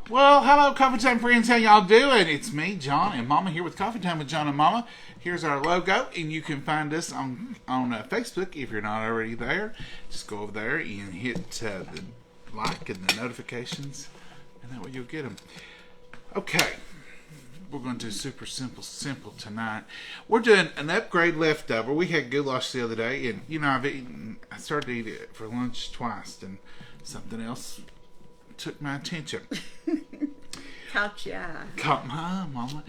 Well, hello, Coffee Time friends. How y'all doing? It's me, John and Mama, here with Coffee Time with John and Mama. Here's our logo, and you can find us on Facebook if you're not already there. Just go over there and hit the like and the notifications, and that way you'll get them. Okay, we're going to do super simple tonight. We're doing an upgrade leftover. We had goulash the other day, and I started to eat it for lunch twice, and something else took my attention. Caught your eye. Caught my eye, Mama.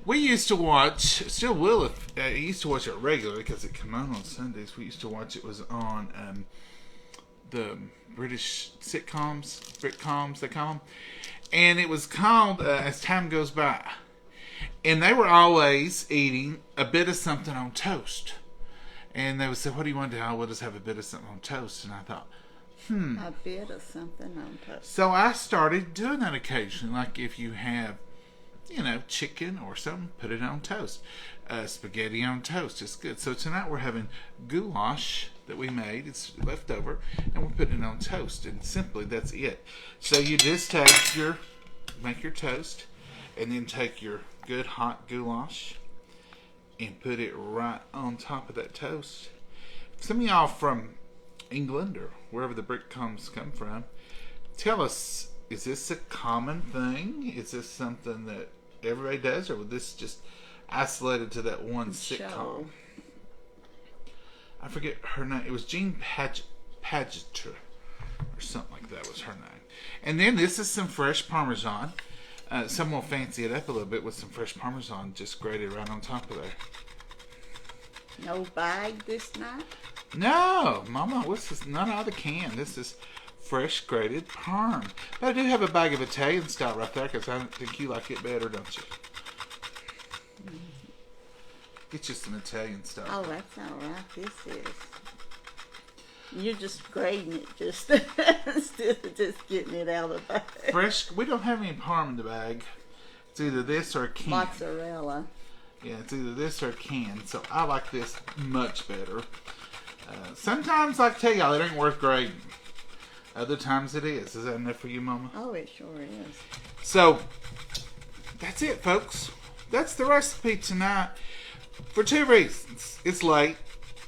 We used to watch, still will if I used to watch it regularly because it came on Sundays. We used to watch it was on the British sitcoms, Britcoms they call them, and it was called As Time Goes By, and they were always eating a bit of something on toast, and they would say, "What do you want to do?" "Oh, we'll just have a bit of something on toast." And I thought, A bit of something on top. So I started doing that occasionally. Like if you have, chicken or something, put it on toast. Spaghetti on toast. It's good. So tonight we're having goulash that we made. It's leftover. And we're putting it on toast. And simply, that's it. So you just make your toast. And then take your good hot goulash and put it right on top of that toast. Some of y'all from England or wherever the Britcoms come from, tell us, is this a common thing? Is this something that everybody does, or was this just isolated to that one sitcom? I forget her name. It was Jean Padgeter or something like that was her name. And then this is some fresh Parmesan. Some will fancy it up a little bit with some fresh Parmesan just grated right on top of there. No bag this night? No, Mama, this is not out of the can. This is fresh grated parm. But I do have a bag of Italian style right there because I think you like it better, don't you? Get you some Italian style. Oh, that's all right. This is. You're just grading it, just instead of just getting it out of the bag. Fresh. We don't have any parm in the bag. It's either this or a can. Mozzarella. Yeah, it's either this or a can. So I like this much better. Sometimes, I tell y'all, it ain't worth grading. Other times it is. Is that enough for you, Mama? Oh, it sure is. So, that's it, folks. That's the recipe tonight. For two reasons. It's late.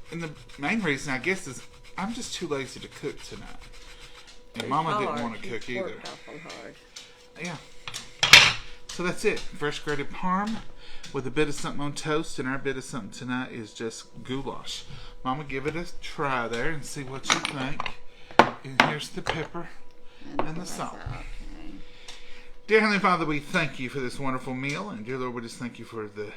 And the main reason, I guess, is I'm just too lazy to cook tonight. And It's Mama hard. didn't want to cook either. Worked awful hard. Yeah. So that's it. Fresh grated parm with a bit of something on toast. And our bit of something tonight is just goulash. Mama, give it a try there and see what you think. And here's the pepper and the salt. Okay. Dear Heavenly Father, we thank you for this wonderful meal. And dear Lord, we just thank you for the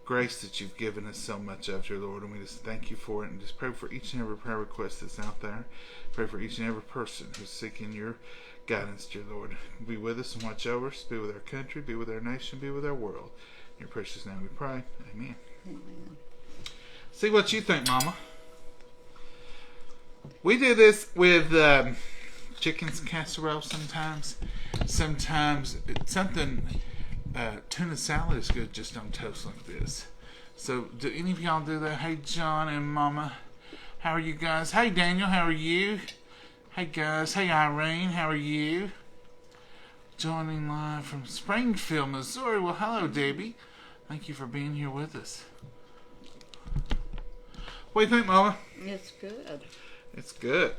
grace that you've given us so much of, dear Lord. And we just thank you for it. And just pray for each and every prayer request that's out there. Pray for each and every person who's seeking your guidance, dear Lord. Be with us and watch over us. Be with our country. Be with our nation. Be with our world. In your precious name we pray. Amen. Amen. See what you think, Mama. We do this with chicken's casserole sometimes. Sometimes tuna salad is good just on toast like this. So do any of y'all do that? Hey, John and Mama. How are you guys? Hey, Daniel. How are you? Hey, guys. Hey, Irene. How are you? Joining live from Springfield, Missouri. Well, hello, Debbie. Thank you for being here with us. What do you think, Mama? It's good. It's good.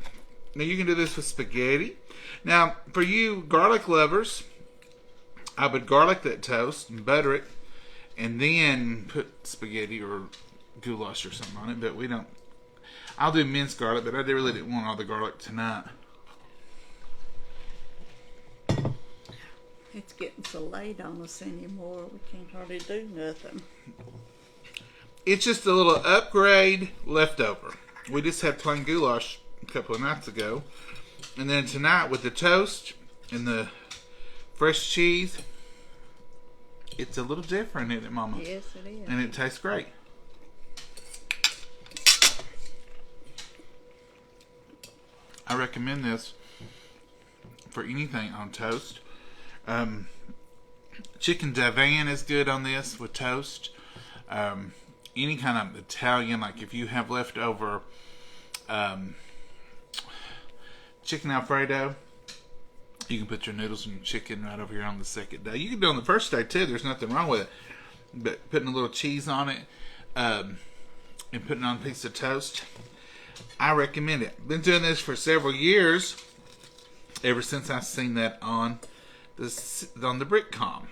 Now you can do this with spaghetti. Now, for you garlic lovers, I would garlic that toast and butter it, and then put spaghetti or goulash or something on it. But we don't. I'll do minced garlic, but I really didn't want all the garlic tonight. It's getting so late on us anymore. We can't hardly do nothing. It's just a little upgrade leftover. We just had plain goulash a couple of nights ago. And then tonight with the toast and the fresh cheese, it's a little different, isn't it, Mama? Yes, it is. And it tastes great. I recommend this for anything on toast. Chicken Davan is good on this with toast. Any kind of Italian, like if you have leftover chicken Alfredo, You can put your noodles and your chicken right over here on the second day. You can do it on the first day too. There's nothing wrong with it. But putting a little cheese on it and putting on a piece of toast, I recommend it. Been doing this for several years, ever since I've seen that on the Brickcom.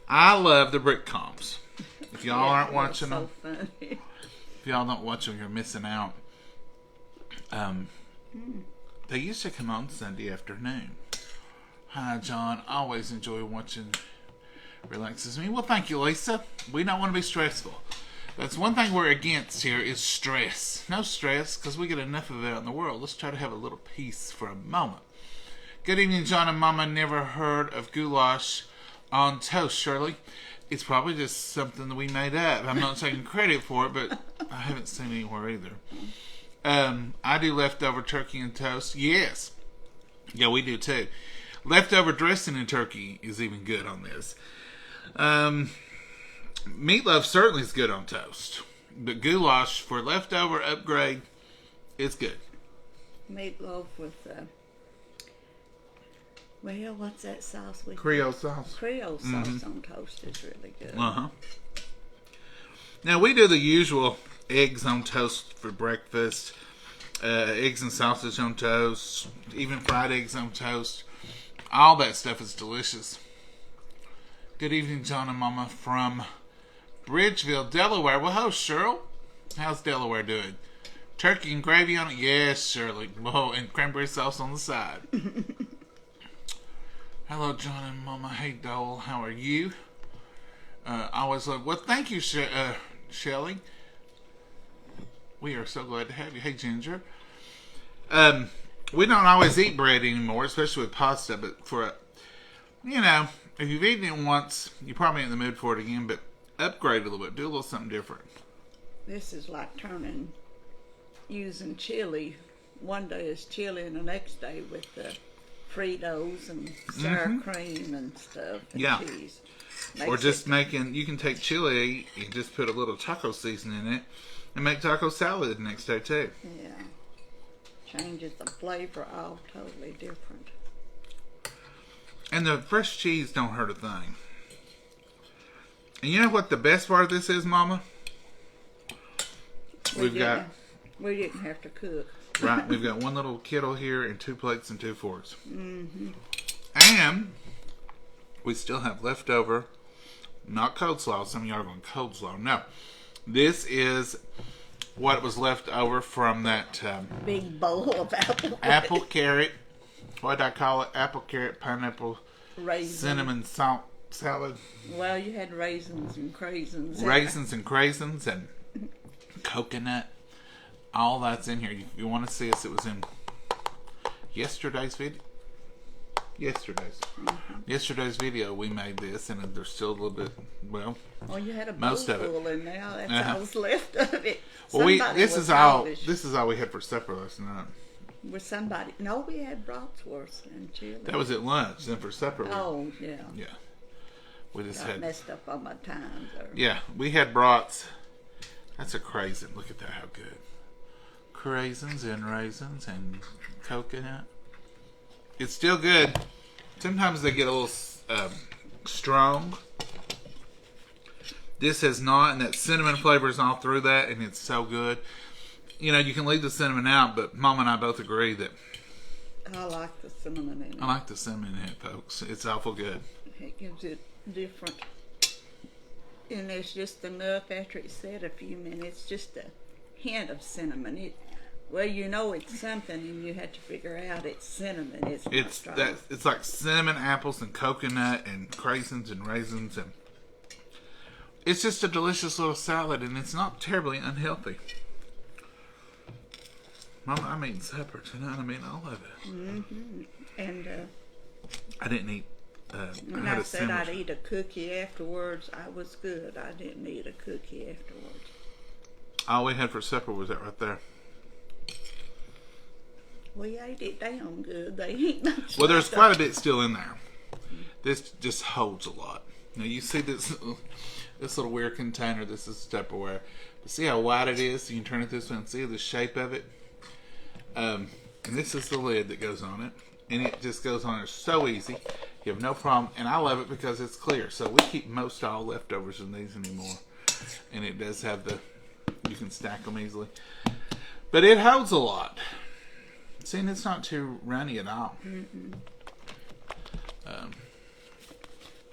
I love the Brickcoms. If y'all aren't watching them, if y'all don't watch them, you're missing out. They used to come on Sunday afternoon. Hi, John. Always enjoy watching. Relaxes me. Well, thank you, Lisa. We don't want to be stressful. That's one thing we're against here is stress. No stress, because we get enough of it out in the world. Let's try to have a little peace for a moment. Good evening, John and Momma. Never heard of goulash on toast, Shirley. It's probably just something that we made up. I'm not taking credit for it, but I haven't seen it anywhere either. I do leftover turkey and toast. Yes. Yeah, we do too. Leftover dressing and turkey is even good on this. Meatloaf certainly is good on toast. But goulash for leftover upgrade is good. Meatloaf with, what's that sauce with? Creole sauce. Creole sauce on toast is really good. Uh-huh. Now, we do the usual eggs on toast for breakfast, eggs and sausage on toast, even fried eggs on toast. All that stuff is delicious. Good evening, John and Momma from Bridgeville, Delaware. Well, hello, Cheryl. How's Delaware doing? Turkey and gravy on it? Yes, Shirley. Whoa, and cranberry sauce on the side. Hello, John and Momma. Hey, Dole. How are you? Always love. Well, thank you, Shelly. We are so glad to have you. Hey, Ginger. We don't always eat bread anymore, especially with pasta. But for if you've eaten it once, you're probably in the mood for it again. But upgrade a little bit. Do a little something different. This is like using chili. One day is chili, and the next day with the Fritos and sour cream and stuff and cheese. Or just you can take chili and just put a little taco seasoning in it and make taco salad the next day too. Yeah. Changes the flavor all totally different. And the fresh cheese don't hurt a thing. And you know what the best part of this is, Mama? We didn't have to cook. Right, we've got one little kettle here and 2 plates and 2 forks. Mm-hmm. And we still have leftover, not coleslaw. Some of y'all are going coleslaw. No, this is what was left over from that big bowl of apple carrot. What did I call it? Apple carrot, pineapple, cinnamon salt salad. Well, you had raisins and craisins. Raisins and craisins and coconut. All that's in here. If you want to see us, it was in yesterday's video. Yesterday's video, we made this, and there's still a little bit. Well, you had a most of it. And now that's all that's left of it. Well, this is all we had for supper last night. We had bratwurst and chili. That was at lunch. Then for supper. Yeah. We just had messed up on my times. Yeah, we had brats. That's a craisin. Look at that, how good. Craisins and raisins and coconut. It's still good. Sometimes they get a little strong. This has not, and that cinnamon flavor is all through that, and it's so good. You can leave the cinnamon out, but Mom and I both agree that I like the cinnamon in it. I like the cinnamon in it, folks. It's awful good. It gives it different. And there's just enough after it's set a few minutes, just a hint of cinnamon. It's something, and you have to figure out it's cinnamon. It's like cinnamon, apples, and coconut, and craisins and raisins, and it's just a delicious little salad, and it's not terribly unhealthy. Mama, I'm eating supper tonight. I'm eating all of it. Mm-hmm. And I didn't eat. When I said I'd eat a cookie afterwards, I was good. I didn't eat a cookie afterwards. All we had for supper was that right there. We ate it down good. They ain't much. Well, there's quite a bit still in there. This just holds a lot. Now you see this little weird container. This is Tupperware. But see how wide it is? You can turn it this way and see the shape of it. And this is the lid that goes on it. and it just goes on there so easy. You have no problem, and I love it because it's clear. So we keep most all leftovers in these anymore, and it does have you can stack them easily. But it holds a lot. See, and it's not too runny at all.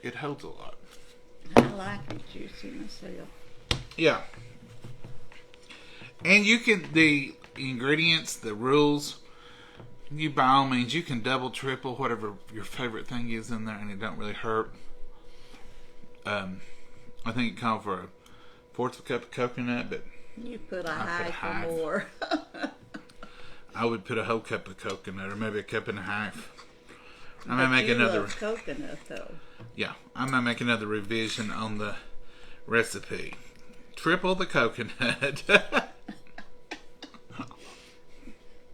It holds a lot. I like it juicy myself. Yeah. And you can, the ingredients, the rules, you by all means, you can double, triple, whatever your favorite thing is in there, and it don't really hurt. I think it called for a fourth of a cup of coconut, but you put a half or more. I would put a whole cup of coconut, or maybe a cup and a half. I might make another love coconut though. Yeah, I might make another revision on the recipe. Triple the coconut.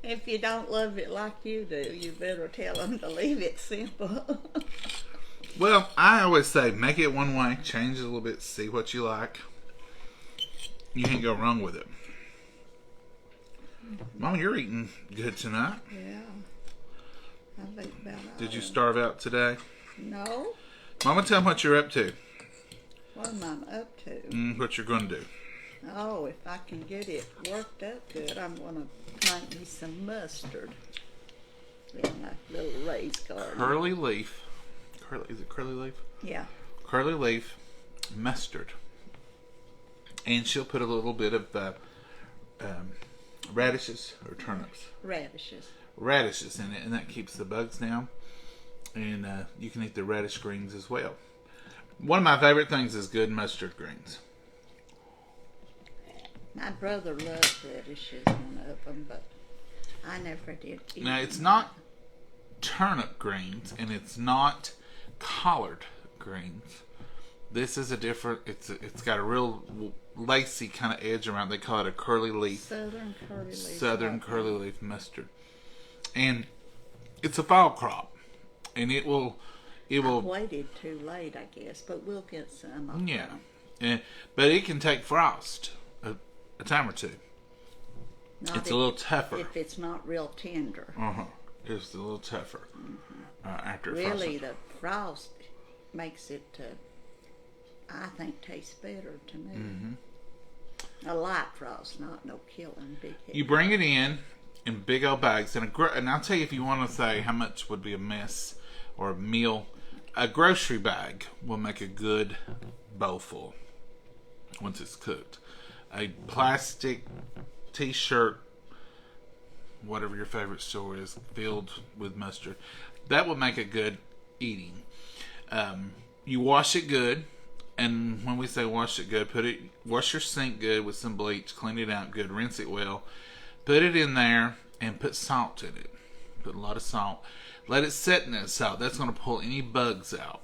If you don't love it like you do, you better tell them to leave it simple. Well, I always say make it one way, change it a little bit, see what you like. You can't go wrong with it. Mama, you're eating good tonight. Yeah. I've ate about Did you starve out today? No. Mama, tell them what you're up to. What am I up to? What you're going to do. Oh, if I can get it worked up good, I'm going to plant me some mustard in my little raised garden. Curly leaf. Is it curly leaf? Yeah. Curly leaf mustard. And she'll put a little bit of radishes or turnips. Radishes in it, and that keeps the bugs down. And you can eat the radish greens as well. One of my favorite things is good mustard greens. My brother loves radishes, one of them, but I never did eat Now, it's them. not turnip greens, and it's not collard greens. This is a different, it's got a real lacy kind of edge around. They call it a curly leaf. Southern curly leaf mustard. And it's a fall crop. And it will I've waited too late, I guess, but we'll get some. Yeah. But it can take frost a time or two. It's a little tougher. If it's not real tender. It's a little tougher after really, frost. the frost makes it, I think, taste better to me. A light frost, not no killing big head. You bring it in big old bags, and I'll tell you, if you want to say how much would be a mess or a meal, a grocery bag will make a good bowl full once it's cooked. A plastic t-shirt, whatever your favorite store is, filled with mustard, that will make a good eating. You wash it good, and when we say wash it good, wash your sink good with some bleach, clean it out good, rinse it well, put it in there, and put salt in it. Put a lot of salt. Let it sit in that salt. That's going to pull any bugs out.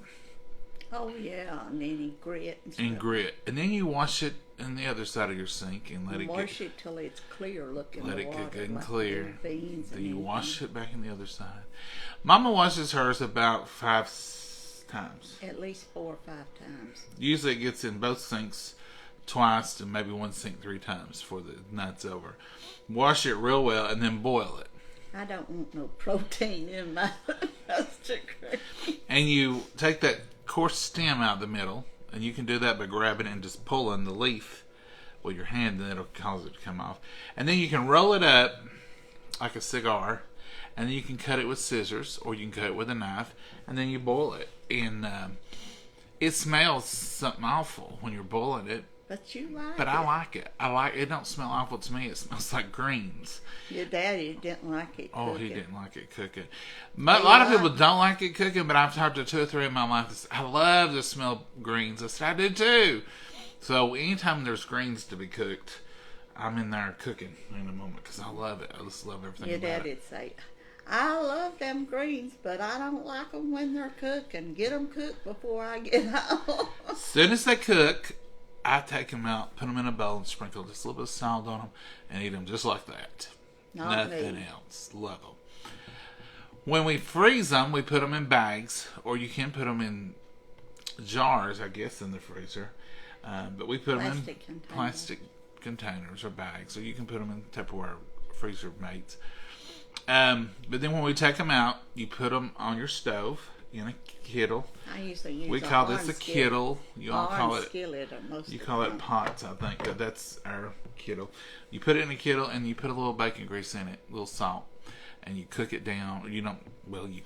Oh yeah, and any grit and stuff. And then you wash it in the other side of your sink and let it wash it till it's clear looking. Let it get good and clear. Then you wash it back in the other side. Mama washes hers about 5 times. At least 4 or 5 times. Usually it gets in both sinks twice, and maybe one sink 3 times before the night's over. Wash it real well and then boil it. I don't want no protein in my mustard cream. And you take that coarse stem out of the middle, and you can do that by grabbing it and just pulling the leaf with your hand, and it'll cause it to come off. And then you can roll it up like a cigar, and then you can cut it with scissors, or you can cut it with a knife, and then you boil it. And it smells something awful when you're boiling it. But you like it. But I like it. It don't smell awful to me. It smells like greens. Your daddy didn't like it cooking. Oh, he didn't like it cooking. A lot of people don't like it cooking, but I've talked to 2 or 3 in my life that say, I love the smell of greens. I said, I do too. So anytime there's greens to be cooked, I'm in there cooking in a moment because I love it. I just love everything Your about dad did say, I love them greens, but I don't like them when they're cooking. Get them cooked before I get home. As soon as they cook, I take them out, put them in a bowl, and sprinkle just a little bit of salt on them, and eat them just like that. Nothing else. Love them. When we freeze them, we put them in bags, or you can put them in jars, I guess, in the freezer. But we put them in plastic containers or bags, so you can put them in Tupperware freezer mates. But then when we take them out, you put them on your stove in a kettle. I usually use We call this a kettle. You all call it skillet. You call it pots, I think. But that's our kettle. You put it in a kettle and you put a little bacon grease in it, a little salt, and you cook it down. You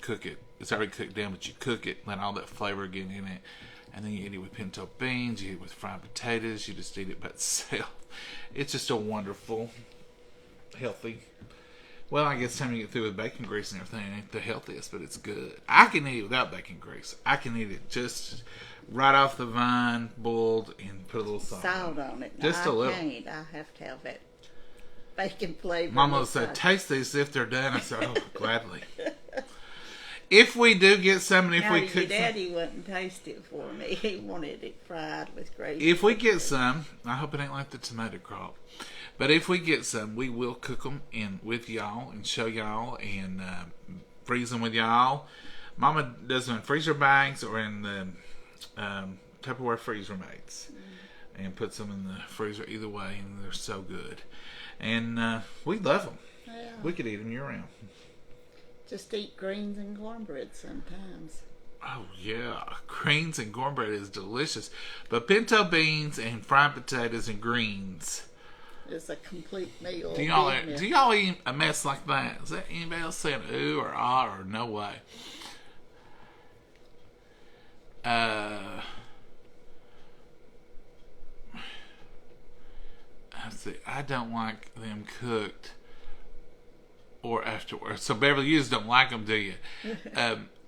cook it. It's already cooked down, but you cook it, let all that flavor get in it, and then you eat it with pinto beans. You eat it with fried potatoes. You just eat it by itself. It's just a wonderful, healthy. Well, I guess time you get through with bacon grease and everything, it ain't the healthiest, but it's good. I can eat it without bacon grease. I can eat it just right off the vine, boiled, and put a little salt on it. Just a little. I have to have that bacon flavor. Mama said, taste these if they're done. I said, oh, gladly. If we do get some, and if we cook your daddy wouldn't taste it for me. He wanted it fried with gravy. If we get some, I hope it ain't like the tomato crop. But if we get some, we will cook them with y'all and show y'all and freeze them with y'all. Mama does them in freezer bags or in the Tupperware freezer mates and puts them in the freezer either way, and they're so good. And we love them. Yeah. We could eat them year round. Just eat greens and cornbread sometimes. Oh, yeah. Greens and cornbread is delicious. But pinto beans and fried potatoes and greens. It's a complete meal. Do y'all eat a mess like that? Is that anybody else saying ooh or ah or no way? I don't like them cooked or afterwards. So Beverly, you just don't like them, do you?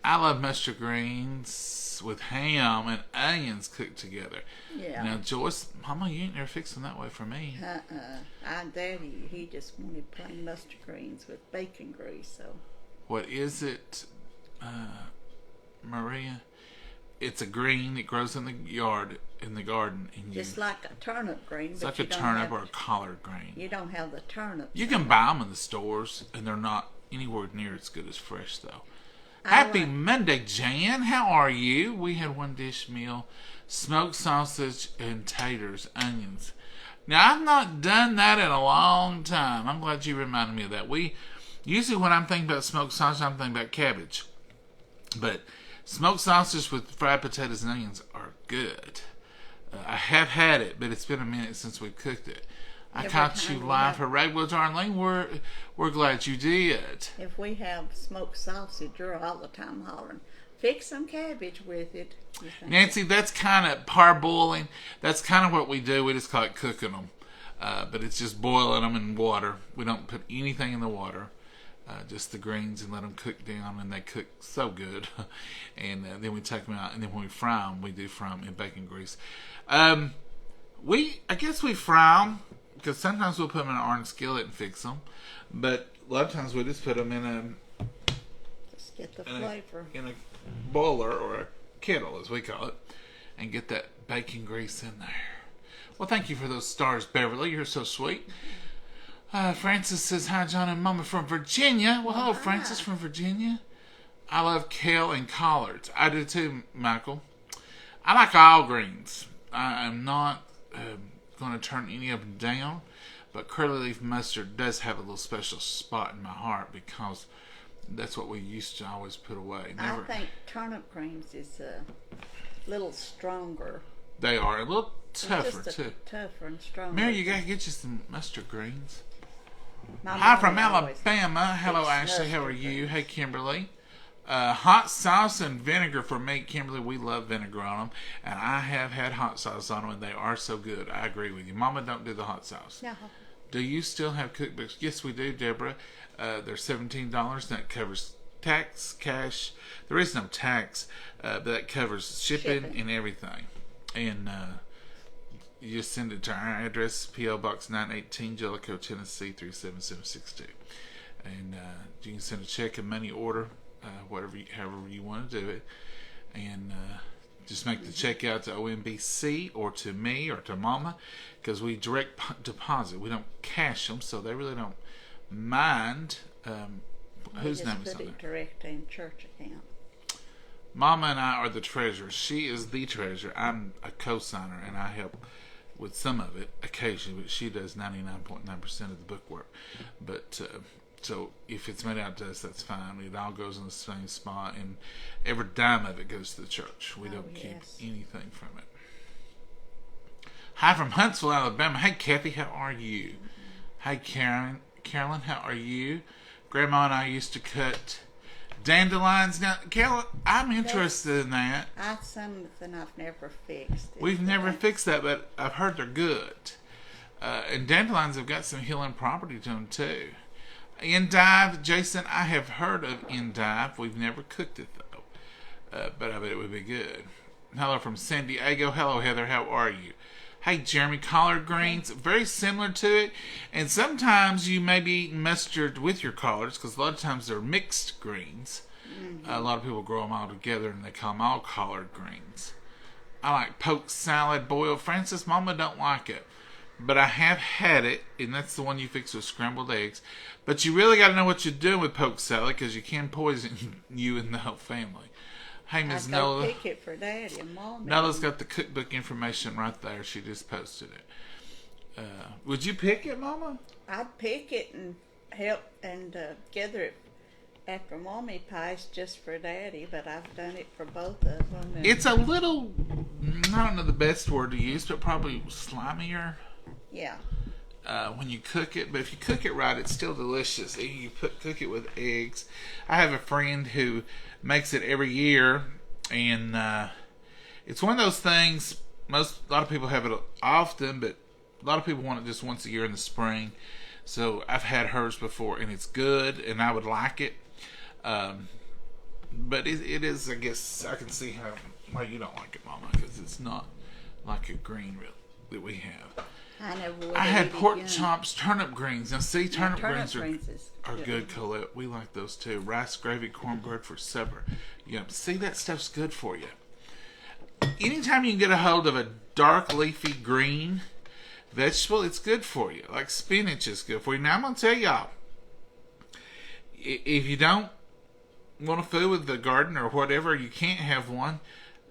I love mustard greens with ham and onions cooked together. Yeah. Now, Joyce, Mama, you ain't never fixed them that way for me. Daddy, he just wanted plain mustard greens with bacon grease. So. What is it, Maria? It's a green that grows in the yard, in the garden. And just like a turnip green. It's like a turnip or a collard green. You don't have the turnip. You can buy them in the stores, and they're not anywhere near as good as fresh, though. Happy Monday, Jan. How are you? We had one dish meal, smoked sausage and taters, onions. Now, I've not done that in a long time. I'm glad you reminded me of that. Usually when I'm thinking about smoked sausage, I'm thinking about cabbage. But smoked sausage with fried potatoes and onions are good. I have had it, but it's been a minute since we cooked it. I caught you live. Hooray, well, Darlene, we're glad you did. If we have smoked sausage, you're all the time hollering, fix some cabbage with it. Nancy, that's kind of parboiling. That's kind of what we do. We just call it cooking them. But it's just boiling them in water. We don't put anything in the water. Just the greens and let them cook down, and they cook so good. And then we take them out, and then when we fry them, we do fry them in bacon grease. I guess we fry them because sometimes we'll put them in an iron skillet and fix them, but a lot of times we just put them in just get the flavor in a boiler or a kettle, as we call it, and get that bacon grease in there. Well, thank you for those stars, Beverly. You're so sweet. Francis says, hi, John and Momma from Virginia. Well, hello, Francis from Virginia. I love kale and collards. I do too, Michael. I like all greens. I am not going to turn any of them down, but curly leaf mustard does have a little special spot in my heart because that's what we used to always put away. I think turnip greens is a little stronger. They are a little tougher, too. Tougher and stronger. Mary, you got to get you some mustard greens. My Hi from Alabama. Hello, Ashley. How are you? Hey, Kimberly. Hot sauce and vinegar for me, Kimberly. We love vinegar on them, and I have had hot sauce on them, and they are so good. I agree with you. Mama, don't do the hot sauce. No. Do you still have cookbooks? Yes, we do, Deborah. They're $17. That covers tax, cash. There is no tax, but that covers shipping and everything. And you just send it to our address, P.O. Box 918, Jellico, Tennessee 37762. And you can send a check and money order, however you want to do it. And just make the check out to OMBC or to me or to Mama, because we direct deposit. We don't cash them, so they really don't mind whose name is on there. Direct in church account. Mama and I are the treasurers. She is the treasurer. I'm a co-signer, and I help with some of it occasionally, but she does 99.9% of the book work. But So if it's made out to us, that's fine. It all goes in the same spot, and every dime of it goes to the church. We don't keep anything from it. Hi from Huntsville, Alabama. Hey, Kathy, how are you? Hey, Carolyn, how are you? Grandma and I used to cut dandelions. Now, Carolyn, I'm interested in that. That's something I've never fixed. We've never fixed that, but I've heard they're good. And dandelions have got some healing property to them, too. Endive, Jason, I have heard of endive. We've never cooked it, though. But I bet it would be good. Hello from San Diego. Hello, Heather. How are you? Hey, Jeremy, collard greens, very similar to it. And sometimes you may be eating mustard with your collards, because a lot of times they're mixed greens. Mm-hmm. A lot of people grow them all together, and they call them all collard greens. I like poke salad boiled. Francis, Mama don't like it. But I have had it, and that's the one you fix with scrambled eggs. But you really got to know what you're doing with poke salad, because you can poison you and the whole family. Hey, Ms. Nola. I'd go pick it for Daddy and Mom. Nola's got the cookbook information right there. She just posted it. Would you pick it, Mama? I'd pick it and help and gather it after Mommy pies just for Daddy, but I've done it for both of them. It's a little, I don't know the best word to use, but probably slimier. Yeah. When you cook it, but if you cook it right, it's still delicious. You cook it with eggs. I have a friend who makes it every year, and it's one of those things. A lot of people have it often, but a lot of people want it just once a year in the spring. So I've had hers before, and it's good, and I would like it. But it is, I guess, I can see why you don't like it, Mama, because it's not like a green that we have. I had pork chops, turnip greens. Now, see, turnip greens are good, Colette. We like those too. Rice, gravy, cornbread for supper. Yep. See, that stuff's good for you. Anytime you can get a hold of a dark, leafy, green vegetable, it's good for you. Like spinach is good for you. Now, I'm going to tell y'all, if you don't want a food with the garden or whatever, you can't have one,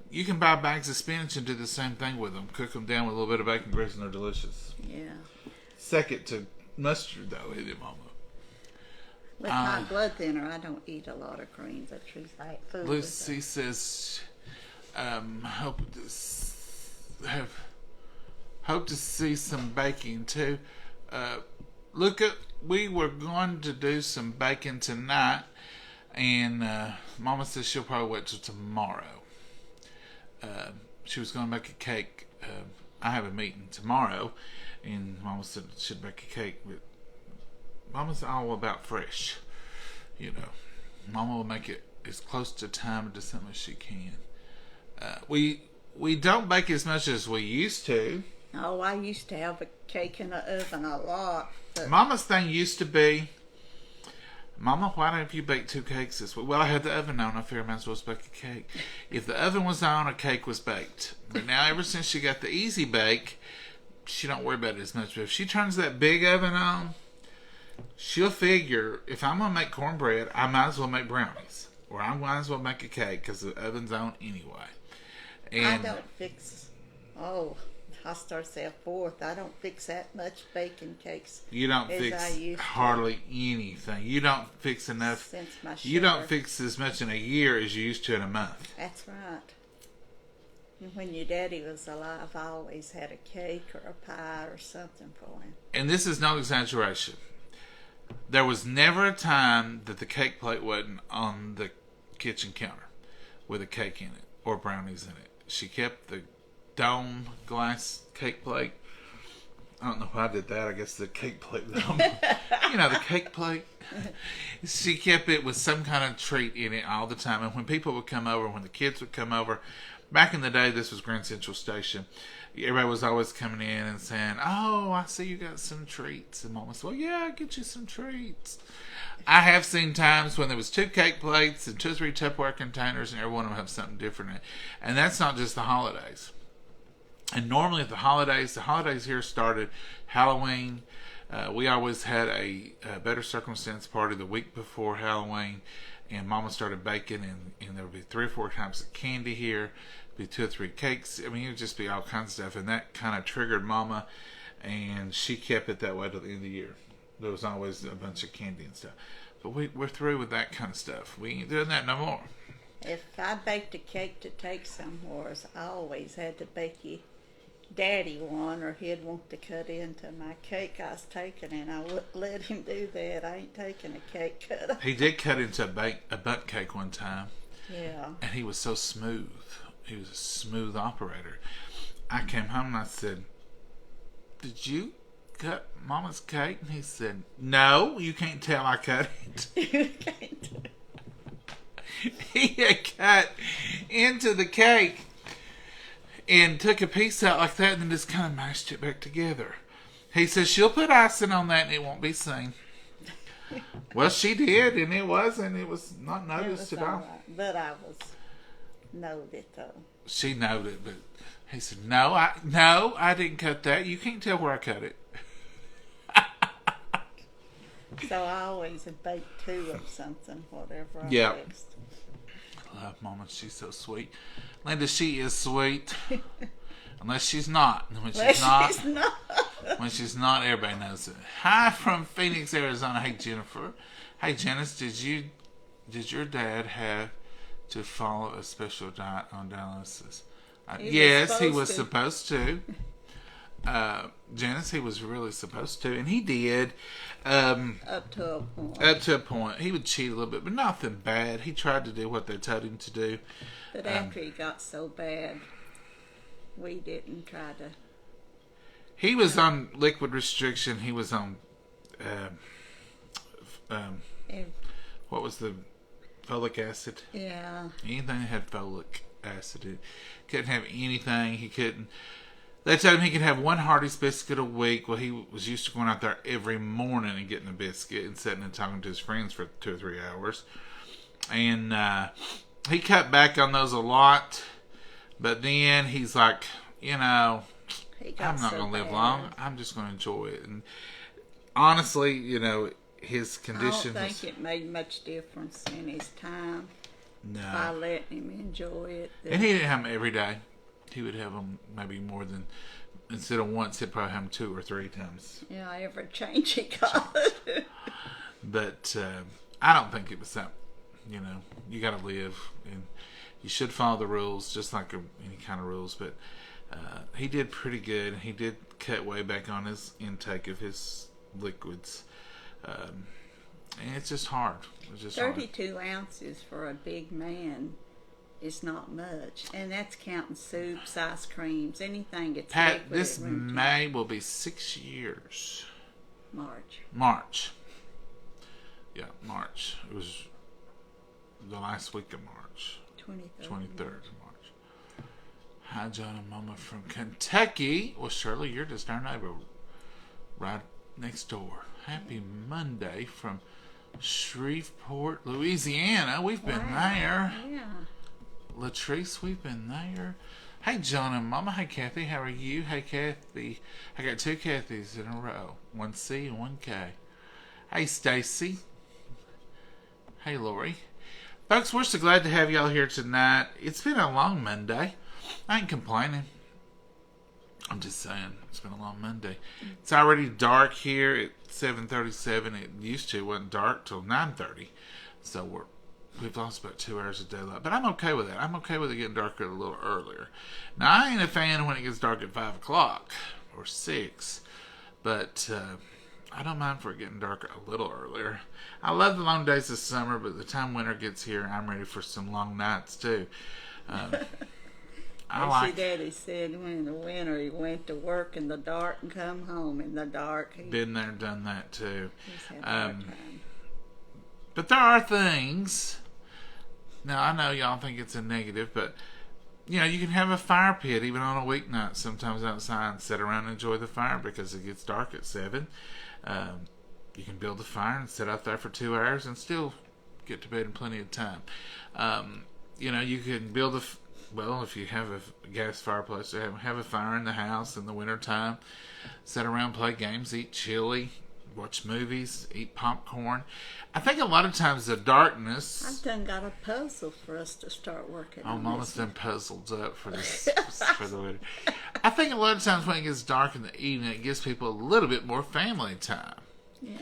you can buy bags of spinach and do the same thing with them. Cook them down with a little bit of bacon grease, and they're delicious. Yeah. Second to mustard, though, isn't it, Mama? With my blood thinner, I don't eat a lot of greens. I choose light food. Lucy says, hope to see some baking, too. Luca, we were going to do some baking tonight, and Mama says she'll probably wait till tomorrow. She was going to make a cake. I have a meeting tomorrow, and Mama said she'd make a cake. But Mama's all about fresh, you know. Mama will make it as close to time of December as she can. We don't bake as much as we used to. Oh, I used to have a cake in the oven a lot. Mama's thing used to be, Mama, why don't you bake 2 cakes this week? Well, I had the oven on. I figured I might as well bake a cake. If the oven was on, a cake was baked. But now, ever since she got the easy bake, she don't worry about it as much. But if she turns that big oven on, she'll figure, if I'm going to make cornbread, I might as well make brownies. Or I might as well make a cake because the oven's on anyway. And I don't fix, I'll start saying 4th. I don't fix that much baking cakes. You don't fix hardly anything. You don't fix enough. Since my you don't fix as much in a year as you used to in a month. That's right. And when your daddy was alive, I always had a cake or a pie or something for him. And this is no exaggeration. There was never a time that the cake plate wasn't on the kitchen counter with a cake in it or brownies in it. She kept the dome glass cake plate. I don't know why I did that. I guess the cake plate dome. The cake plate. She kept it with some kind of treat in it all the time. And when people would come over, when the kids would come over, back in the day, this was Grand Central Station. Everybody was always coming in and saying, "Oh, I see you got some treats." And Mama said, "Well, yeah, I'll get you some treats." I have seen times when there was 2 cake plates and 2 or 3 Tupperware containers, and every one of them have something different in it. And that's not just the holidays. And normally at the holidays here started Halloween. We always had a Better Circumstance party the week before Halloween, and Mama started baking, and there would be 3 or 4 types of candy here, be 2 or 3 cakes. I mean, it would just be all kinds of stuff, and that kind of triggered Mama, and she kept it that way till the end of the year. there was always a bunch of candy and stuff. But we're through with that kind of stuff. We ain't doing that no more. If I baked a cake to take somewhere, I always had to bake your daddy one, or he'd want to cut into my cake I was taking, and I wouldn't let him do that. I ain't taking a cake cutter. He did cut into a bundt cake one time. Yeah. And he was so smooth. He was a smooth operator. I came home and I said, "Did you cut Mama's cake?" And he said, "No, you can't tell I cut it." You can't. He had cut into the cake and took a piece out like that and then just kind of mashed it back together. He says, "She'll put icing on that and it won't be seen." Well, she did, and it was not noticed at all. Right. But I was knowed it though. She knowed it, but he said, no, I didn't cut that. You can't tell where I cut it." So I always have baked two of something, whatever I Yeah. fixed. I love Mama. She's so sweet. Linda, she is sweet. Unless she's not. And when she's not, when she's not, everybody knows it. Hi from Phoenix, Arizona. Hey, Jennifer. Hey, Janice, did your dad have to follow a special diet on dialysis? Yes, he was supposed to. Janice, he was really supposed to, and he did. Up to a point. Up to a point. He would cheat a little bit, but nothing bad. He tried to do what they told him to do. But after he got so bad, we didn't try to. He was on liquid restriction. He was on, what was the folic acid? Yeah. Anything that had folic acid, it couldn't have anything. He couldn't. They told him he could have one Hardee's biscuit a week. Well, he was used to going out there every morning and getting a biscuit and sitting and talking to his friends for 2 or 3 hours. And he cut back on those a lot. But then he's like, I'm not going to live long. I'm just going to enjoy it. And honestly, his condition. I don't think it made much difference in his time. No. By letting him enjoy it. And he didn't have them every day. He would have them maybe more than, instead of once, he'd probably have them 2 or 3 times. Yeah, every change he got. But I don't think it was that, you got to live. And you should follow the rules, just like any kind of rules. But he did pretty good. He did cut way back on his intake of his liquids. And it's just hard. 32 ounces for a big man is not much. And that's counting soups, ice creams, anything that's Pat, liquid. this May will be 6 years. March. Yeah, March. It was the last week of March. 23rd of March. Hi, John and Momma from Kentucky. Well, Shirley, you're just our neighbor right next door. Happy Monday from Shreveport, Louisiana. We've been there. Yeah. Latrice, we've been there. Hey, John and Momma. Hey, Kathy. How are you? Hey, Kathy. I got 2 Kathys in a row. 1 C and 1 K. Hey, Stacy. Hey, Lori. Folks, we're so glad to have y'all here tonight. It's been a long Monday. I ain't complaining. I'm just saying, it's been a long Monday. It's already dark here at 7:37. It used to. It wasn't dark till 9:30. So we've lost about 2 hours of daylight. But I'm okay with that. I'm okay with it getting darker a little earlier. Now, I ain't a fan when it gets dark at 5 o'clock or 6. But I don't mind for it getting darker a little earlier. I love the long days of summer, but the time winter gets here, I'm ready for some long nights too. Daddy said when in the winter he went to work in the dark and come home in the dark. Been there, done that too. He's had a hard time. But there are things. Now I know y'all think it's a negative, but you can have a fire pit even on a weeknight sometimes outside and sit around and enjoy the fire because it gets dark at 7. You can build a fire and sit out there for 2 hours and still get to bed in plenty of time. You can build if you have a gas fireplace, have a fire in the house in the wintertime, sit around, play games, eat chili, watch movies, eat popcorn. I think a lot of times the darkness. I've done got a puzzle for us to start working on. Mama's done puzzled up for this for the winter. I think a lot of times when it gets dark in the evening, it gives people a little bit more family time. Yeah.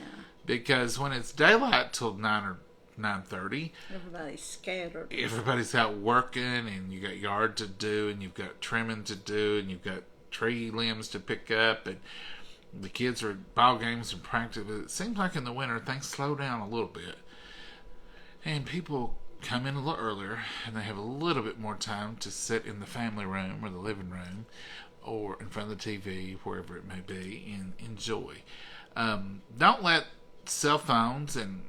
Because when it's daylight till 9 or 9:30, Everybody's scattered. everybody's out working, and you got yard to do, and you've got trimming to do, and you've got tree limbs to pick up, and the kids are at ball games and practice. But it seems like in the winter things slow down a little bit, and people come in a little earlier, and they have a little bit more time to sit in the family room or the living room or in front of the TV, wherever it may be, and enjoy. Don't let cell phones and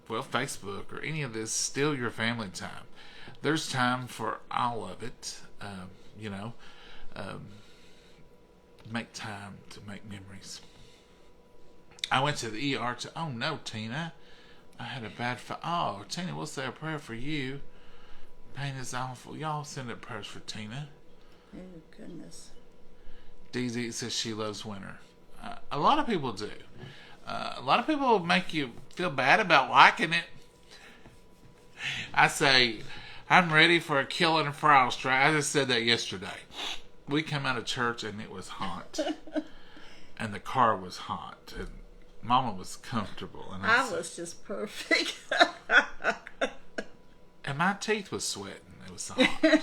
Facebook or any of this steal your family time. There's time for all of it. Make time to make memories. I went to the ER oh no, Tina, I had a bad oh, Tina, we'll say a prayer for you. Pain is awful. Y'all send up prayers for Tina. Oh, goodness. DZ says she loves winter. A lot of people do. A lot of people make you feel bad about liking it. I say, I'm ready for a killing frost, right? I just said that yesterday. We came out of church and it was hot. And the car was hot. And Mama was comfortable. And I was just perfect. And my teeth was sweating. It was hot.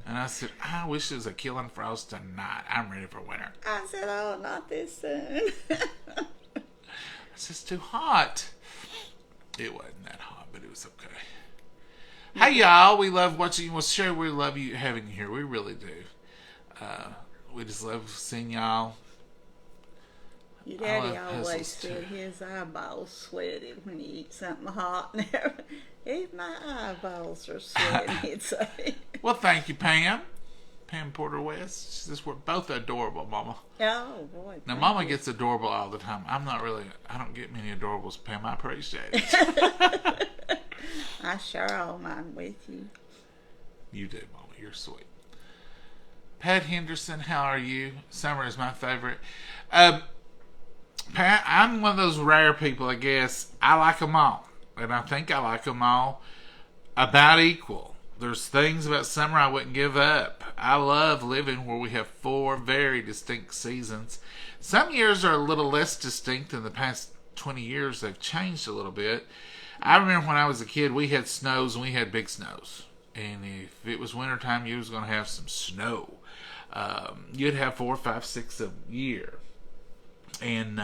And I said, I wish it was a killing frost tonight. I'm ready for winter. I said, oh, not this soon. It's just too hot. It wasn't that hot, but it was okay. Hey, y'all. We love watching you. Well, sure, we love you having you here. We really do. We just love seeing y'all. Your daddy always said his eyeballs sweated when he eats something hot. If my eyeballs are sweating, he'd say. Well, thank you, Pam. Pam Porter West. She says we're both adorable, Mama. Oh, boy. Now, Mama gets adorable all the time. I don't get many adorables, Pam. I appreciate it. I share all mine with you. You do, Mama. You're sweet. Pat Henderson, how are you? Summer is my favorite. Pat, I'm one of those rare people, I guess. I like them all. And I think I like them all about equal. There's things about summer I wouldn't give up. I love living where we have 4 very distinct seasons. Some years are a little less distinct than the past 20 years. They've changed a little bit. I remember when I was a kid, we had snows and we had big snows. And if it was wintertime, you was going to have some snow. You'd have 4, 5, 6 a year. And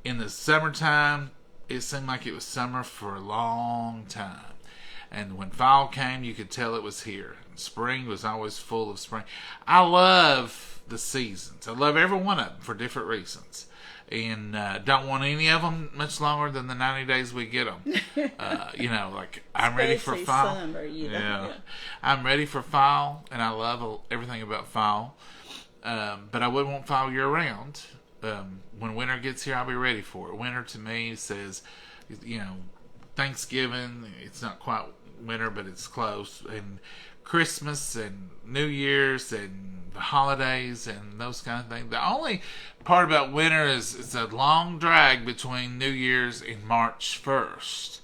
in the summertime, it seemed like it was summer for a long time. And when fall came, you could tell it was here. Spring was always full of spring. I love the seasons. I love every one of them for different reasons. And don't want any of them much longer than the 90 days we get them. Like I'm ready for fall. Summer, yeah. I'm ready for fall, and I love everything about fall. But I wouldn't want fall year round. When winter gets here, I'll be ready for it. Winter to me says, Thanksgiving, it's not quite winter, but it's close. And Christmas and New Year's and the holidays and those kind of things. The only part about winter is it's a long drag between New Year's and March 1st.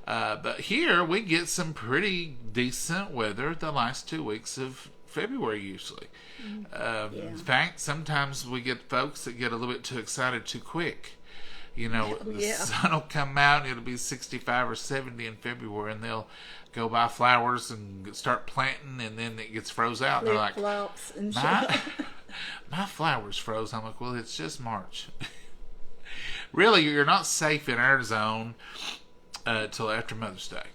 But here we get some pretty decent weather the last 2 weeks of February usually. In fact, sometimes we get folks that get a little bit too excited too quick. The sun will come out and it'll be 65 or 70 in February, and they'll go buy flowers and start planting, and then it gets froze out. And they're like, my flowers froze. I'm like, well, it's just March. Really, you're not safe in our zone till after Mother's Day.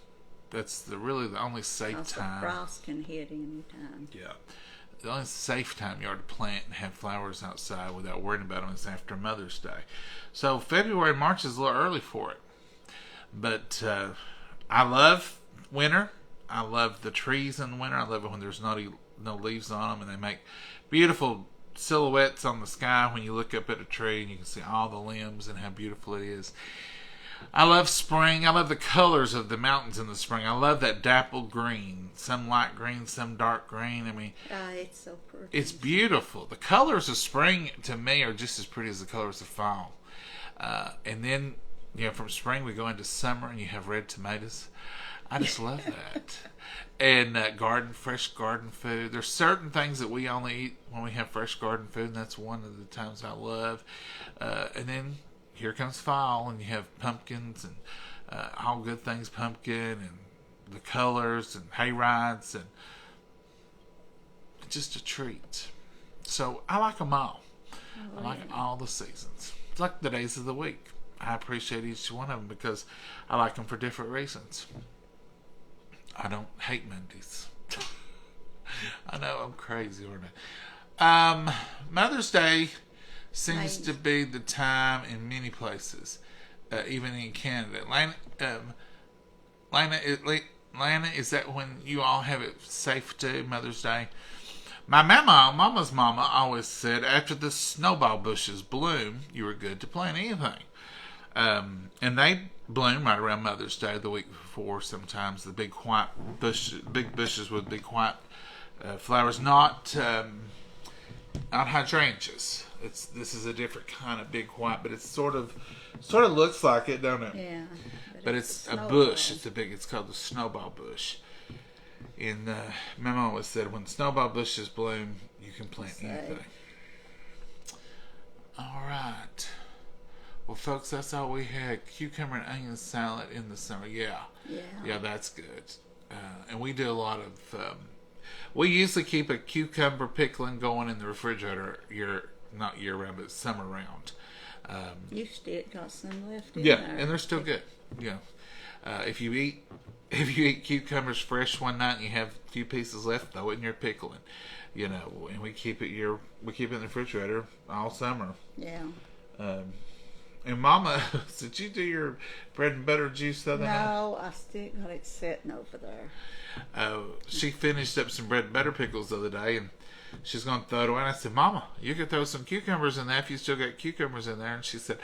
That's really the only safe time. The frost can hit any time. Yeah. The only safe time you are to plant and have flowers outside without worrying about them is after Mother's Day. So February, March is a little early for it. But I love winter. I love the trees in the winter. I love it when there's no leaves on them, and they make beautiful silhouettes on the sky when you look up at a tree and you can see all the limbs and how beautiful it is. I love spring. I love the colors of the mountains in the spring. I love that dapple green. Some light green, some dark green. I mean, it's so pretty. It's beautiful. The colors of spring, to me, are just as pretty as the colors of fall. And then, from spring we go into summer and you have red tomatoes. I just love that. And fresh garden food. There's certain things that we only eat when we have fresh garden food, and that's one of the times I love. And then here comes fall, and you have pumpkins and all good things, pumpkin and the colors and hay rides, and it's just a treat. So I like them all. I like all the seasons. It's like the days of the week. I appreciate each one of them because I like them for different reasons. I don't hate Mondays. I know I'm crazy, aren't I? Mother's Day seems to be the time in many places, even in Canada. Lana, is that when you all have it safe to Mother's Day? My Mama's mama, always said after the snowball bushes bloom, you were good to plant anything. And they bloom right around Mother's Day, the week before. Sometimes the big bushes with big white flowers, not hydrangeas. This is a different kind of big white, but it sort of looks like it, don't it? Yeah. But it's a bush. It's called the snowball bush. And my mom always said, when snowball bushes bloom, you can plant anything. All right. Well, folks, that's all we had. Cucumber and onion salad in the summer. Yeah, that's good. And we do a lot of... we usually keep a cucumber pickling going in the refrigerator not year-round, but summer-round. You still got some left in there. Yeah, and they're still good. Yeah. If you eat cucumbers fresh one night and you have a few pieces left, throw it in your pickling. And we keep it in the refrigerator all summer. Yeah. And Mama, did you do your bread and butter juice the other night? No, I still got it sitting over there. She finished up some bread and butter pickles the other day, and she's going to throw it away. And I said, Mama, you could throw some cucumbers in there if you still got cucumbers in there. And she said,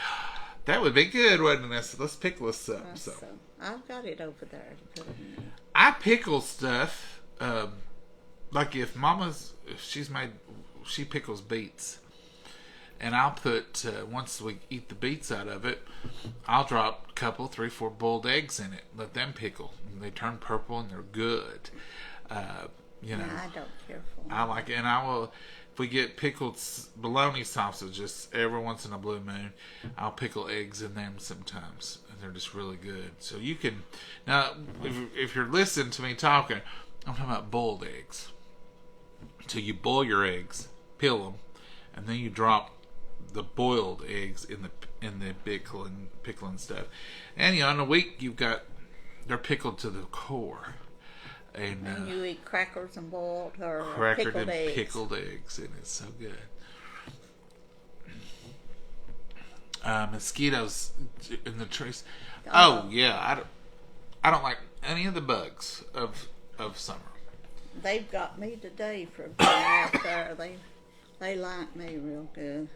that would be good, wouldn't it? I said, let's pickle this up. So I've got it over there to put in there. I pickle stuff. Like if she pickles beets. And I'll put, once we eat the beets out of it, I'll drop a couple, 3, 4 boiled eggs in it. Let them pickle. And they turn purple and they're good. I don't care for them. I like it. And I will, if we get pickled bologna sausages every once in a blue moon, I'll pickle eggs in them sometimes. And they're just really good. So you can, now, if you're listening to me talking, I'm talking about boiled eggs. So you boil your eggs, peel them, and then you drop the boiled eggs in the pickling stuff. And in a week they're pickled to the core. And you eat crackers and boiled or pickled eggs, and it's so good. Mosquitoes in the trees. Oh yeah, I don't like any of the bugs of summer. They've got me today for being out there. They like me real good.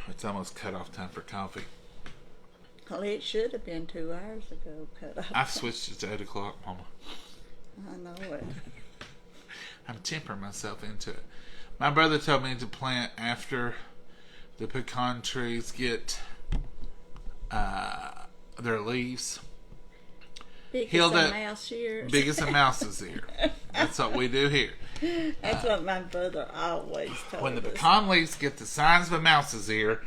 It's almost cut off time for coffee. Well, it should have been 2 hours ago cut off. I've switched it to 8 o'clock, Mama. I know it. I'm tempering myself into it. My brother told me to plant after the pecan trees get their leaves. Biggest a mouse ears. Biggest a mouse's ear. That's what we do here. That's what my brother always told us. When the pecan leaves get the size of a mouse's ear,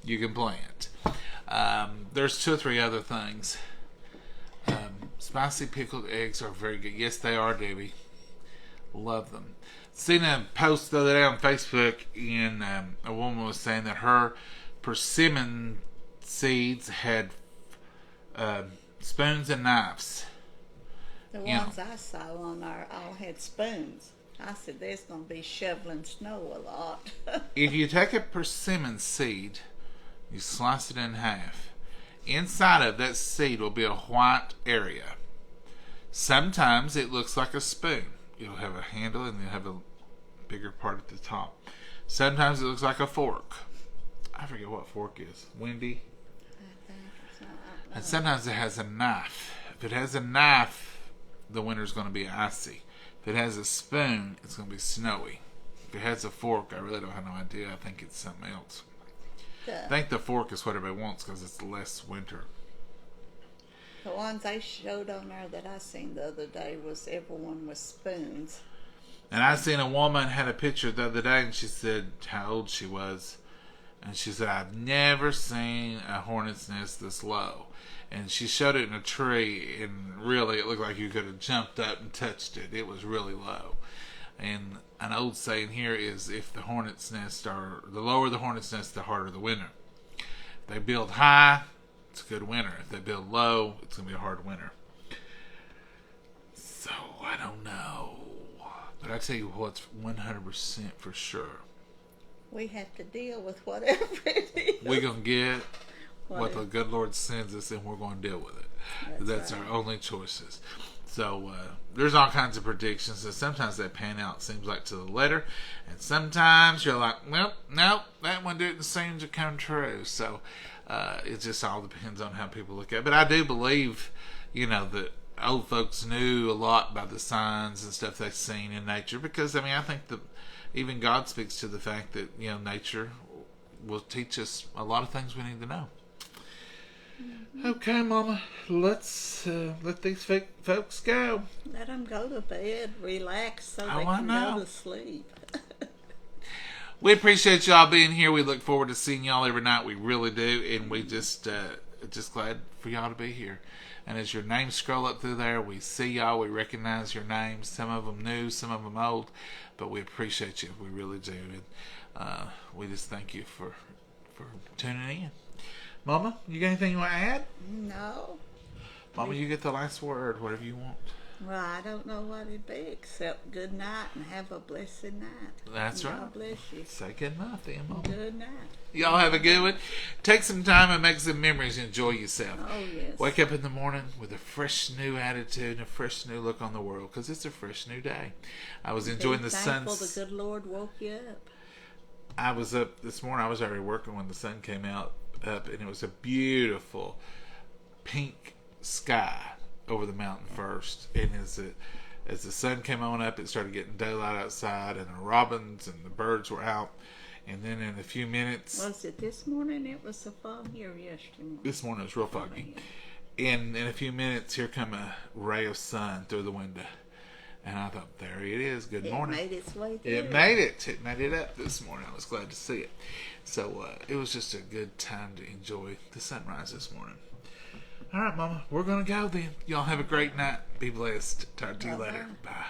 you can plant. There's 2 or 3 other things. Spicy pickled eggs are very good. Yes, they are, Debbie. Love them. Seen a post the other day on Facebook, and a woman was saying that her persimmon seeds had spoons and knives. The ones I saw on there all had spoons. I said, there's going to be shoveling snow a lot. If you take a persimmon seed, you slice it in half. Inside of that seed will be a white area. Sometimes it looks like a spoon. It'll have a handle and it'll have a bigger part at the top. Sometimes it looks like a fork. I forget what fork is. Wendy? And sometimes it has a knife. If it has a knife, the winter's going to be icy. If it has a spoon, it's going to be snowy. If it has a fork, I really don't have no idea. I think it's something else. I think the fork is what everybody wants because it's less winter. The ones they showed on there that I seen the other day was everyone with spoons. And I seen a woman had a picture the other day, and she said how old she was. And she said, I've never seen a hornet's nest this low. And she showed it in a tree, and really it looked like you could have jumped up and touched it. It was really low. And an old saying here is, if the hornet's nest are, the lower the hornet's nest, the harder the winter. If they build high, it's a good winter. If they build low, it's going to be a hard winter. So, I don't know. But I tell you what's 100% for sure. We have to deal with whatever it is. We're going to get what the good Lord sends us, and we're going to deal with it. That's right. Our only choices. So there's all kinds of predictions, and sometimes they pan out, seems like, to the letter, and sometimes you're like, well, no, that one didn't seem to come true. So it just all depends on how people look at it. But I do believe, that old folks knew a lot about the signs and stuff they've seen in nature, because I think that even God speaks to the fact that nature will teach us a lot of things we need to know. Mm-hmm. Okay, Mama, let's let these folks go. Let them go to bed, relax, so they can go to sleep. We appreciate y'all being here. We look forward to seeing y'all every night. We really do, and we just glad for y'all to be here. And as your names scroll up through there, we see y'all. We recognize your names. Some of them new, some of them old, but we appreciate you. We really do. And we just thank you for tuning in. Mama, you got anything you want to add? No. Mama, you get the last word, whatever you want. Well, I don't know what it'd be except good night and have a blessed night. That's right. God bless you. Say good night then, Mama. Good night. Y'all have a good one. Take some time and make some memories and enjoy yourself. Oh, yes. Wake up in the morning with a fresh new attitude and a fresh new look on the world, because it's a fresh new day. I was enjoying the sun. Thankful the good Lord woke you up. I was up this morning. I was already working when the sun came up, and it was a beautiful pink sky over the mountain first. And as the sun came on up, it started getting daylight outside, and the robins and the birds were out. And then in a few minutes... Was it this morning? It was so foggy, or yesterday? This morning it was real foggy. And in a few minutes, here come a ray of sun through the window. And I thought, there it is. Good morning. It made its way through. It made it. It made it up this morning. I was glad to see it. So it was just a good time to enjoy the sunrise this morning. All right, Mama. We're going to go then. Y'all have a great night. Be blessed. Talk to you later. Bye.